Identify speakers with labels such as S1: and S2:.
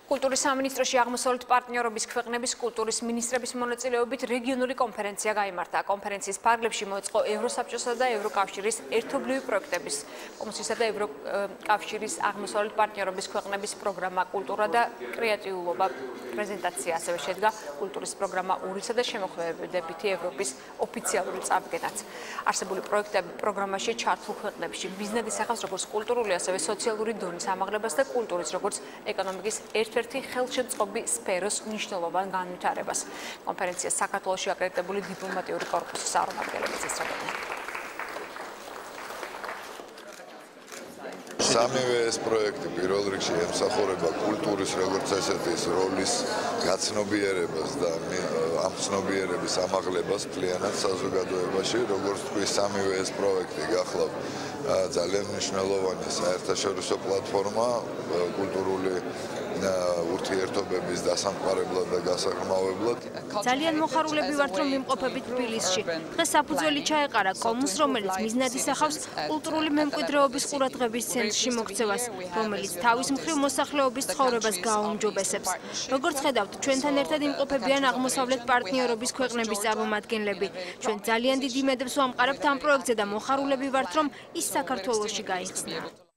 S1: კულტურის სამინისტროში აღმოსავლეთ პარტნიორობის ქვეყნების კულტურის მინისტრების მონაწილეობით რეგიონული კონფერენცია გაიმართა. კონფერენციის ფარგლებში მოეწყო ევროსაბჭოსა და ევროკავშირის ერთობლივი პროექტების, კომისიისა და ევროკავშირის აღმოსავლეთ პარტნიორობის ქვეყნების პროგრამა კულტურა და კრეატიულობა. პრეზენტაცია ასევე შედგა კულტურის პროგრამა ურისა და შემოქმედებითი ევროპის ოფიციალური წარდგენაც. არსებული პროექტები პროგრამაში ჩართულ ქვეყნებში ბიზნესის ახავს როგორც კულტურული, ასევე სოციალური დონის ამაღლებას და კულტურის როგორც ეკონომიკის ერთ-ერთი ხელშეწყობი სფეროს მნიშვნელოვან განვითარებას. კონფერენციას საქართველოში აკრედიტებული დიპლომატიური კორპუსის წარმომადგენლები ესწრებოდნენ.
S2: სამივე ეს პროექტი პირველ რიგში ემსახურება კულტურის როგორც ესეთის როლის გაცნობიერებას და ამ ცნობიერების ამაღლებას მთლიანად საზოგადოებაში, როგორც თქვი, სამივე ეს პროექტი გახლავთ ძალიან მნიშვნელოვანი საერთაშორისო პლატფორმა კულტურული ურთიერთობების დასამყარებლად და გასაღრმავებლად.
S3: ძალიან მოხარულები ვართ, რომ ვიმყოფებით თბილისში. დღეს საფუძველი ჩაეყარა კომუს, რომელიც მიზნად ისახავს კულტურული მემკვიდრეობის ყურადღების ცენტრში მოქცევას, რომელიც თავის მხრივ მოსახლეობის ცხოვრებას გააუმჯობესებს. როგორც ხედავთ, ჩვენთან ერთად იმყოფებიან აღმოსავლეთ პარტნიორობის ქვეყნების წარმომადგენლები. ჩვენ ძალიან დიდ იმედებს ვამყარებთ ამ პროექტზე და მოხარულები ვართ, რომ ის საქართველოში გაიხსნა.